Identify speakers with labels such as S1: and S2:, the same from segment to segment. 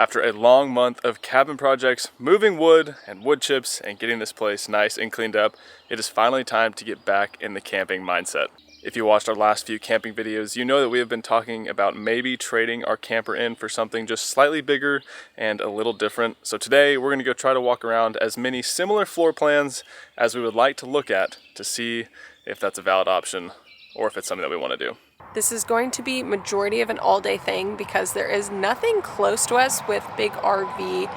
S1: After a long month of cabin projects, moving wood and wood chips, and getting this place nice and cleaned up, it is finally time to get back in the camping mindset. If you watched our last few camping videos, you know that we have been talking about maybe trading our camper in for something just slightly bigger and a little different. So today we're gonna go try to walk around as many similar floor plans as we would like to look at to see if that's a valid option or if it's something that we wanna do.
S2: This is going to be majority of an all-day thing because there is nothing close to us with big RV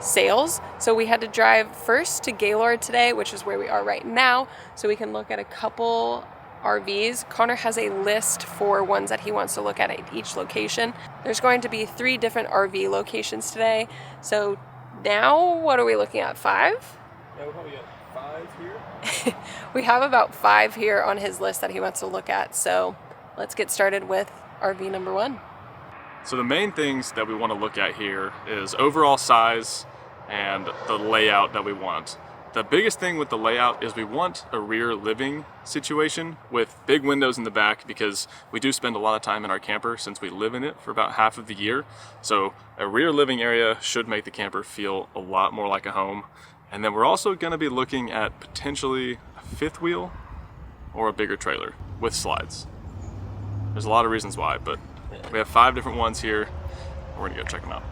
S2: sales. So we had to drive first to Gaylord today, which is where we are right now, so we can look at a couple RVs. Connor has a list for ones that he wants to look at each location. There's going to be 3 different RV locations today. So now, what are we looking at, 5?
S1: Yeah, we'll probably get 5 here.
S2: We have about 5 here on his list that he wants to look at. So let's get started with RV number 1.
S1: So the main things that we want to look at here is overall size and the layout that we want. The biggest thing with the layout is we want a rear living situation with big windows in the back because we do spend a lot of time in our camper since we live in it for about half of the year. So a rear living area should make the camper feel a lot more like a home. And then we're also going to be looking at potentially a 5th wheel or a bigger trailer with slides. There's a lot of reasons why, but we have 5 different ones here. We're gonna go check them out.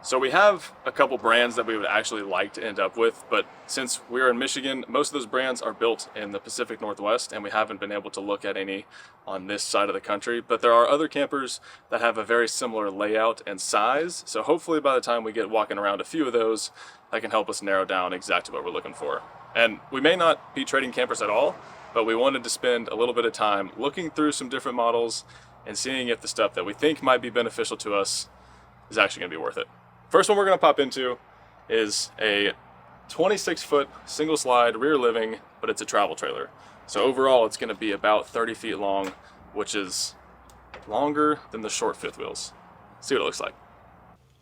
S1: So we have a couple brands that we would actually like to end up with, but since we're in Michigan, most of those brands are built in the Pacific Northwest, and we haven't been able to look at any on this side of the country. But there are other campers that have a very similar layout and size, so hopefully by the time we get walking around a few of those, that can help us narrow down exactly what we're looking for. And we may not be trading campers at all, but we wanted to spend a little bit of time looking through some different models and seeing if the stuff that we think might be beneficial to us is actually gonna be worth it. First one we're gonna pop into is a 26-foot single slide rear living, but it's a travel trailer. So overall it's gonna be about 30 feet long, which is longer than the short 5th wheels. See what it looks like.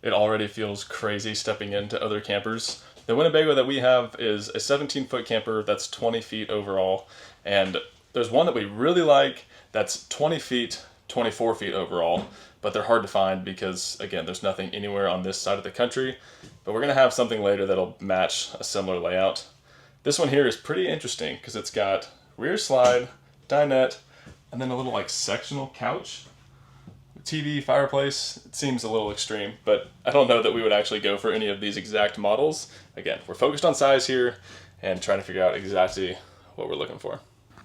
S1: It already feels crazy stepping into other campers. The Winnebago that we have is a 17-foot camper that's 20 feet overall, and there's one that we really like that's 20 feet, 24 feet overall, but they're hard to find because, again, there's nothing anywhere on this side of the country, but we're gonna have something later that'll match a similar layout. This one here is pretty interesting because it's got rear slide, dinette, and then a little like sectional couch. TV, fireplace. It seems a little extreme, but I don't know that we would actually go for any of these exact models. Again, we're focused on size here and trying to figure out exactly what we're looking for.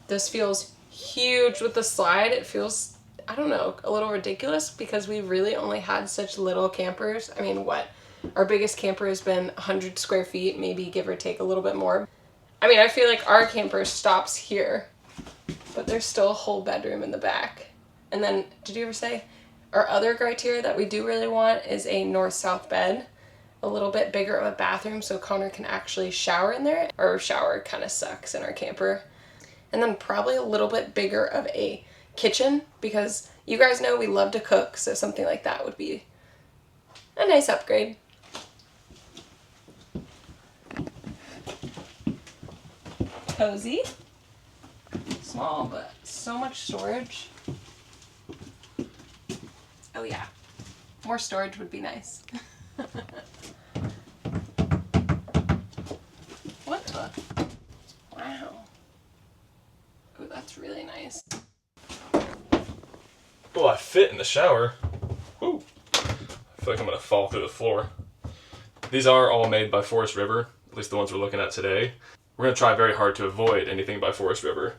S2: This feels huge with the slide. It feels, I don't know, a little ridiculous because we really only had such little campers. I mean, what? Our biggest camper has been 100 square feet, maybe give or take a little bit more. I mean, I feel like our camper stops here, but there's still a whole bedroom in the back. And then, did you ever say? Our other criteria that we do really want is a north-south bed, a little bit bigger of a bathroom so Connor can actually shower in there. Our shower kind of sucks in our camper. And then probably a little bit bigger of a kitchen because you guys know we love to cook, so something like that would be a nice upgrade. Cozy. Small, but so much storage. Oh yeah, more storage would be nice. What the? Wow. Oh, that's really nice.
S1: Oh, I fit in the shower. Ooh. I feel like I'm gonna fall through the floor. These are all made by Forest River, at least the ones we're looking at today. We're gonna try very hard to avoid anything by Forest River.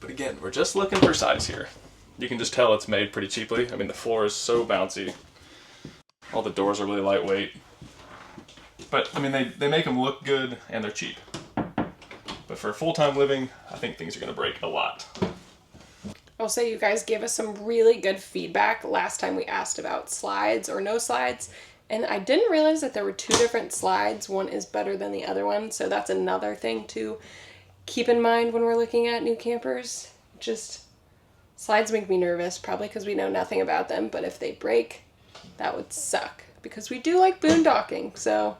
S1: But again, we're just looking for size here. You can just tell it's made pretty cheaply. I mean, the floor is so bouncy. All the doors are really lightweight. But, I mean, they make them look good and they're cheap. But for full-time living, I think things are gonna break a lot.
S2: I'll say you guys gave us some really good feedback last time we asked about slides or no slides. And I didn't realize that there were 2 different slides. One is better than the other one. So that's another thing to keep in mind when we're looking at new campers. Just slides make me nervous, probably because we know nothing about them, but if they break, that would suck. Because we do like boondocking, so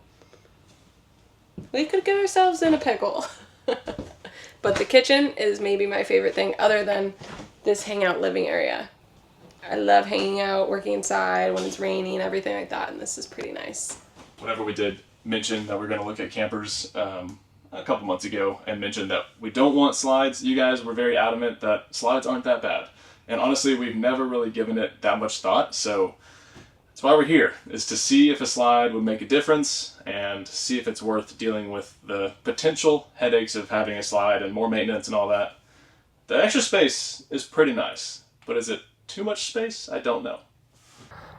S2: we could get ourselves in a pickle. But the kitchen is maybe my favorite thing other than this hangout living area. I love hanging out, working inside when it's raining, everything like that, and this is pretty nice.
S1: Whenever we did mention that we're going to look at campers a couple months ago and mentioned that we don't want slides, you guys were very adamant that slides aren't that bad. And honestly, we've never really given it that much thought, so that's why we're here, is to see if a slide would make a difference and see if it's worth dealing with the potential headaches of having a slide and more maintenance and all that. The extra space is pretty nice, but is it too much space? I don't know.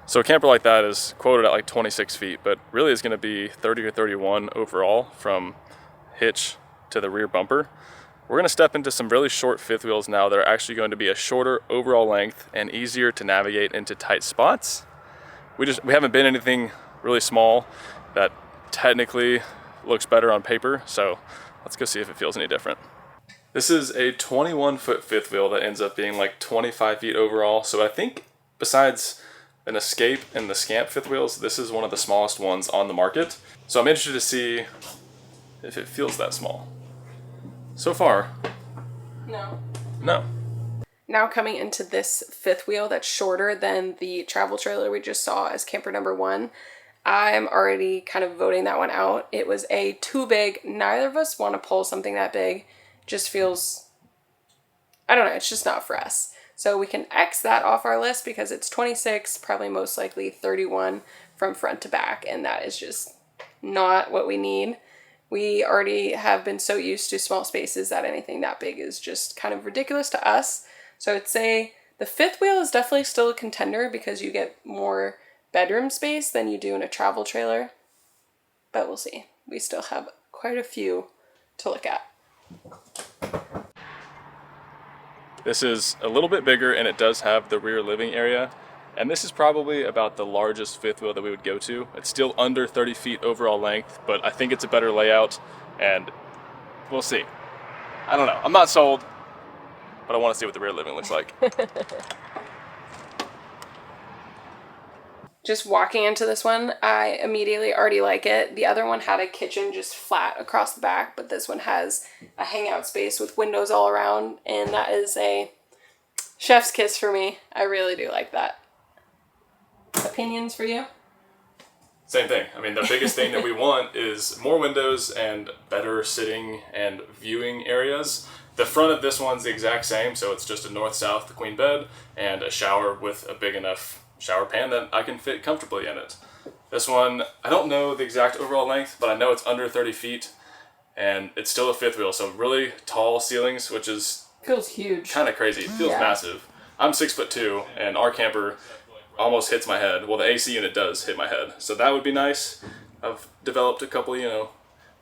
S1: So a camper like that is quoted at like 26 feet, but really is going to be 30 or 31 overall from hitch to the rear bumper. We're going to step into some really short fifth wheels now that are actually going to be a shorter overall length and easier to navigate into tight spots. We haven't been anything really small that technically looks better on paper, so let's go see if it feels any different. This is a 21-foot fifth wheel that ends up being like 25 feet overall, so I think besides an Escape and the Scamp fifth wheels, this is one of the smallest ones on the market. So I'm interested to see if it feels that small. So far,
S2: No.
S1: no.
S2: Now coming into this fifth wheel that's shorter than the travel trailer we just saw as camper number 1, I'm already kind of voting that one out. It was too big. Neither of us want to pull something that big. Just feels, I don't know, it's just not for us. So we can X that off our list because it's 26, probably most likely 31 from front to back, and that is just not what we need. We already have been so used to small spaces that anything that big is just kind of ridiculous to us. So I'd say the fifth wheel is definitely still a contender because you get more bedroom space than you do in a travel trailer. But we'll see. We still have quite a few to look at.
S1: This is a little bit bigger and it does have the rear living area. And this is probably about the largest fifth wheel that we would go to. It's still under 30 feet overall length, but I think it's a better layout and we'll see. I don't know. I'm not sold, but I want to see what the rear living looks like.
S2: Just walking into this one, I immediately already like it. The other one had a kitchen just flat across the back, but this one has a hangout space with windows all around, and that is a chef's kiss for me. I really do like that. Opinions for you?
S1: Same thing. I mean, the biggest thing that we want is more windows and better sitting and viewing areas. The front of this one's the exact same, so it's just a north-south queen bed and a shower with a big enough shower pan that I can fit comfortably in it. This one, I don't know the exact overall length, but I know it's under 30 feet and it's still a fifth wheel, so really tall ceilings, which is
S2: Feels huge.
S1: kind of crazy. It feels massive. I'm 6'2", and our camper almost hits my head. Well, the AC unit does hit my head, so that would be nice. I've developed a couple,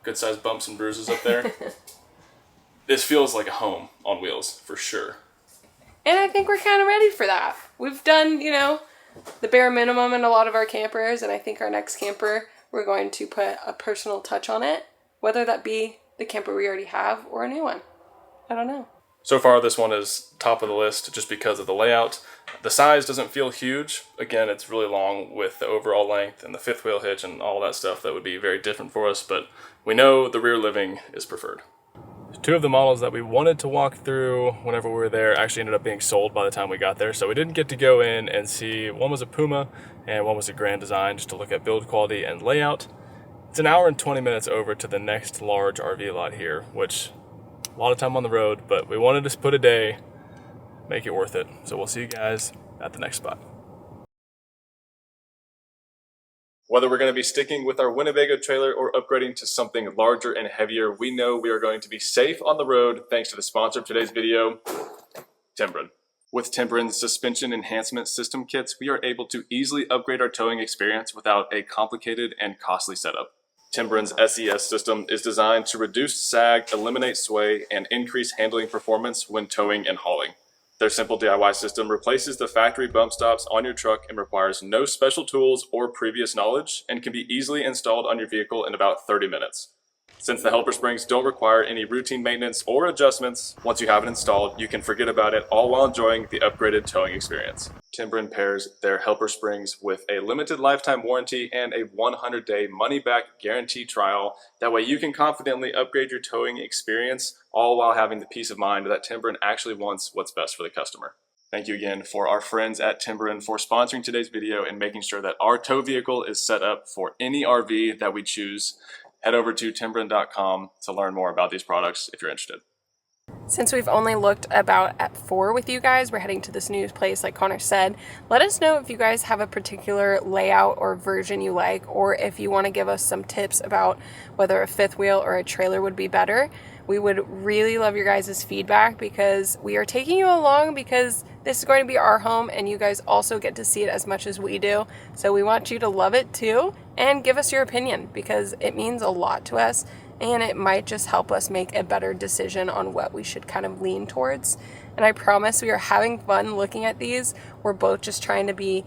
S1: good-sized bumps and bruises up there. This feels like a home on wheels, for sure.
S2: And I think we're kind of ready for that. We've done, the bare minimum in a lot of our campers, and I think our next camper, we're going to put a personal touch on it, whether that be the camper we already have or a new one. I don't know.
S1: So far, this one is top of the list just because of the layout. The size doesn't feel huge. Again, it's really long with the overall length and the fifth wheel hitch and all that stuff that would be very different for us, but we know the rear living is preferred. Two of the models that we wanted to walk through whenever we were there actually ended up being sold by the time we got there, so we didn't get to go in and see. One was a Puma and one was a Grand Design, just to look at build quality and layout. It's an hour and 20 minutes over to the next large RV lot here, which a lot of time on the road, but we wanted to put a day, make it worth it. So we'll see you guys at the next spot. Whether we're going to be sticking with our Winnebago trailer or upgrading to something larger and heavier, we know we are going to be safe on the road thanks to the sponsor of today's video, Timbren. With Timbren's suspension enhancement system kits, we are able to easily upgrade our towing experience without a complicated and costly setup. Timbren's SES system is designed to reduce sag, eliminate sway, and increase handling performance when towing and hauling. Their simple DIY system replaces the factory bump stops on your truck and requires no special tools or previous knowledge and can be easily installed on your vehicle in about 30 minutes. Since the helper springs don't require any routine maintenance or adjustments, once you have it installed, you can forget about it, all while enjoying the upgraded towing experience. Timbren pairs their helper springs with a limited lifetime warranty and a 100-day money-back guarantee trial. That way you can confidently upgrade your towing experience, all while having the peace of mind that Timbren actually wants what's best for the customer. Thank you again for our friends at Timbren for sponsoring today's video and making sure that our tow vehicle is set up for any RV that we choose. Head over to timbren.com to learn more about these products if you're interested.
S2: Since we've only looked about at 4 with you guys, we're heading to this new place like Connor said. Let us know if you guys have a particular layout or version you like, or if you want to give us some tips about whether a fifth wheel or a trailer would be better. We would really love your guys' feedback because we are taking you along because this is going to be our home and you guys also get to see it as much as we do. So we want you to love it too and give us your opinion because it means a lot to us. And it might just help us make a better decision on what we should kind of lean towards. And I promise we are having fun looking at these. We're both just trying to be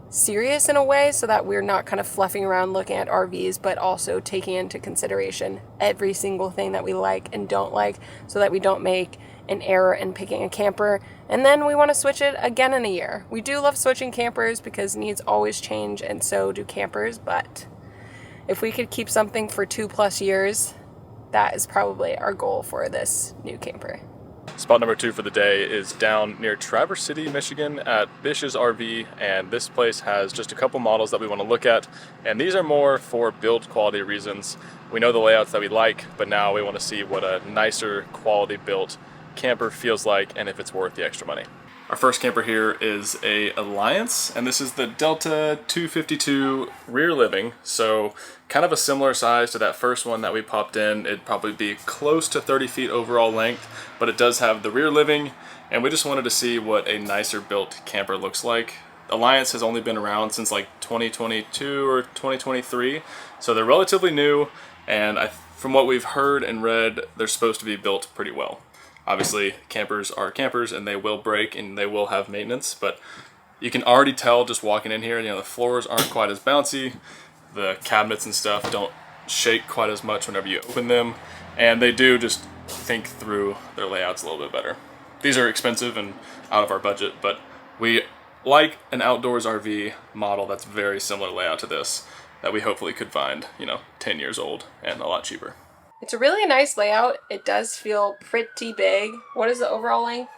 S2: serious in a way so that we're not kind of fluffing around looking at RVs, but also taking into consideration every single thing that we like and don't like so that we don't make an error in picking a camper. And then we want to switch it again in a year. We do love switching campers because needs always change and so do campers, but if we could keep something for 2+ years, that is probably our goal for this new camper.
S1: Spot number 2 for the day is down near Traverse City, Michigan at Bish's RV, and this place has just a couple models that we want to look at, and these are more for build quality reasons. We know the layouts that we like, but now we want to see what a nicer quality built camper feels like and if it's worth the extra money. Our first camper here is a Alliance, and this is the Delta 252 rear living, so kind of a similar size to that first one that we popped in. It'd probably be close to 30 feet overall length, but it does have the rear living, and we just wanted to see what a nicer built camper looks like. Alliance has only been around since like 2022 or 2023, so they're relatively new, and from what we've heard and read, they're supposed to be built pretty well. Obviously, campers are campers and they will break and they will have maintenance, but you can already tell just walking in here, the floors aren't quite as bouncy, the cabinets and stuff don't shake quite as much whenever you open them, and they do just think through their layouts a little bit better. These are expensive and out of our budget, but we like an outdoors RV model that's very similar layout to this that we hopefully could find, 10 years old and a lot cheaper.
S2: It's a really nice layout. It does feel pretty big. What is the overall length?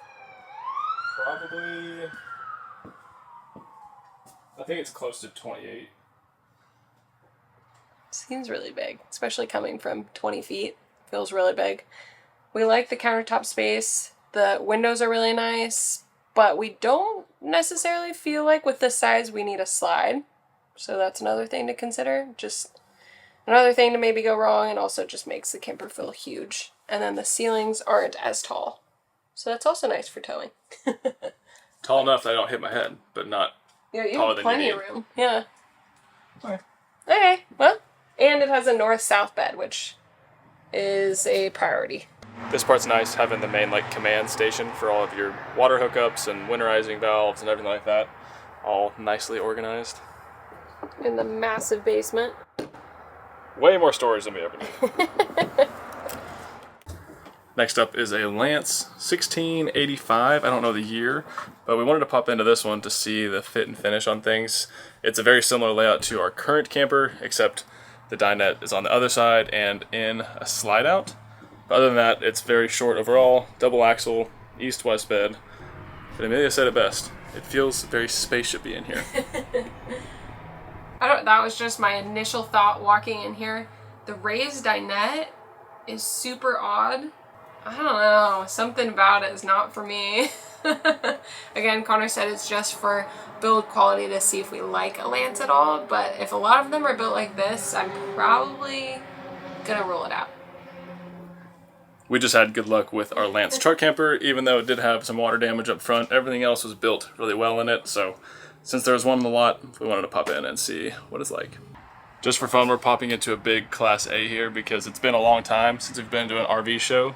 S1: Probably, I think it's close to 28.
S2: Seems really big, especially coming from 20 feet. Feels really big. We like the countertop space. The windows are really nice, but we don't necessarily feel like with this size we need a slide. So that's another thing to consider. Just another thing to maybe go wrong, and also just makes the camper feel huge. And then the ceilings aren't as tall. So that's also nice for towing.
S1: Tall enough that I don't hit my head, but not
S2: Yeah, you
S1: taller
S2: have
S1: than
S2: plenty
S1: you
S2: of
S1: need.
S2: room. Yeah.
S1: Alright.
S2: Okay, well, and it has a north-south bed, which is a priority.
S1: This part's nice, having the main command station for all of your water hookups and winterizing valves and everything like that, all nicely organized.
S2: In the massive basement.
S1: Way more storage than we ever need. Next up is a Lance 1685. I don't know the year, but we wanted to pop into this one to see the fit and finish on things. It's a very similar layout to our current camper, except the dinette is on the other side and in a slide out. But other than that, it's very short overall, double axle, east-west bed. But Amelia said it best. It feels very spaceshipy in here.
S2: That was just my initial thought walking in here. The raised dinette is super odd. I don't know, something about it is not for me. Again, Connor said it's just for build quality to see if we like a Lance at all, but if a lot of them are built like this, I'm probably gonna rule it out.
S1: We just had good luck with our Lance truck camper, even though it did have some water damage up front. Everything else was built really well in it, so since there was one in the lot, we wanted to pop in and see what it's like. Just for fun, we're popping into a big Class A here because it's been a long time since we've been to an RV show,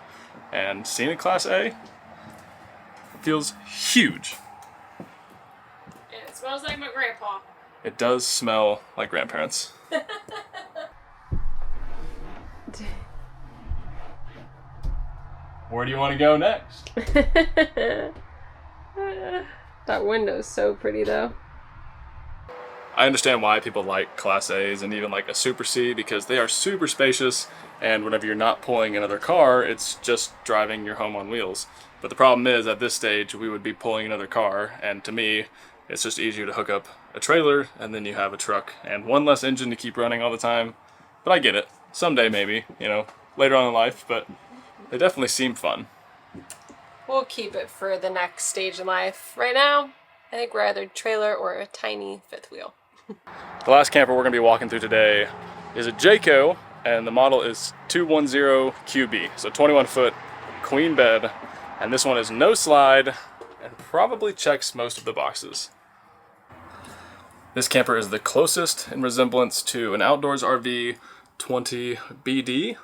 S1: and seeing a Class A feels huge.
S2: It smells like my grandpa.
S1: It does smell like grandparents. Where do you want to go next?
S2: That window's so pretty though.
S1: I understand why people like Class A's and even like a Super C, because they are super spacious, and whenever you're not pulling another car, it's just driving your home on wheels. But the problem is, at this stage, we would be pulling another car, and to me, it's just easier to hook up a trailer, and then you have a truck, and one less engine to keep running all the time. But I get it. Someday maybe, later on in life, but they definitely seem fun.
S2: We'll keep it for the next stage in life. Right now, I think we're either trailer or a tiny fifth wheel.
S1: The last camper we're going to be walking through today is a Jayco, and the model is 210QB, so 21 foot queen bed, and this one is no slide and probably checks most of the boxes. This camper is the closest in resemblance to an outdoors RV 20BD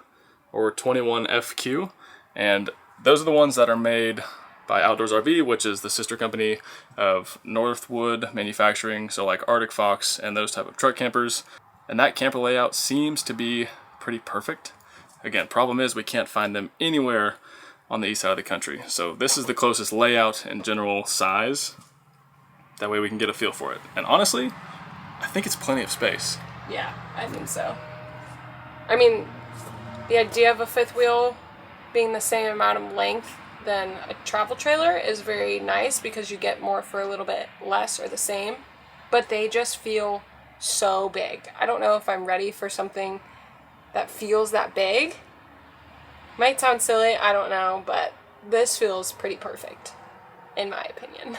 S1: or 21FQ, and those are the ones that are made by Outdoors RV, which is the sister company of Northwood Manufacturing, so like Arctic Fox and those type of truck campers. And that camper layout seems to be pretty perfect. Again, problem is we can't find them anywhere on the east side of the country. So this is the closest layout and general size. That way we can get a feel for it. And honestly, I think it's plenty of space.
S2: Yeah, I think so. I mean, the idea of a fifth wheel being the same amount of length than a travel trailer is very nice because you get more for a little bit less or the same, but they just feel so big. I don't know if I'm ready for something that feels that big. Might sound silly, I don't know, but this feels pretty perfect, in my opinion.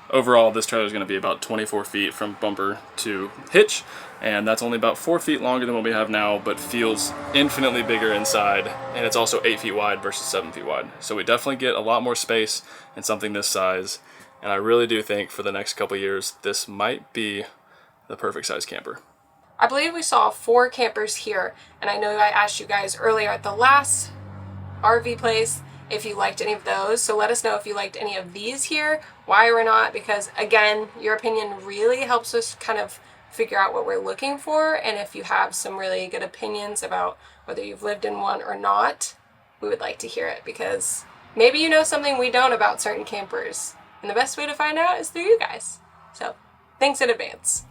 S1: Overall, this trailer is going to be about 24 feet from bumper to hitch, and that's only about 4 feet longer than what we have now, but feels infinitely bigger inside, and it's also 8 feet wide versus 7 feet wide. So we definitely get a lot more space in something this size, and I really do think for the next couple years, this might be the perfect size camper.
S2: I believe we saw 4 campers here, and I know I asked you guys earlier at the last RV place if you liked any of those, so let us know if you liked any of these here, why or not, because again, your opinion really helps us kind of figure out what we're looking for, and if you have some really good opinions about whether you've lived in one or not, we would like to hear it, because maybe you know something we don't about certain campers, and the best way to find out is through you guys. So, thanks in advance.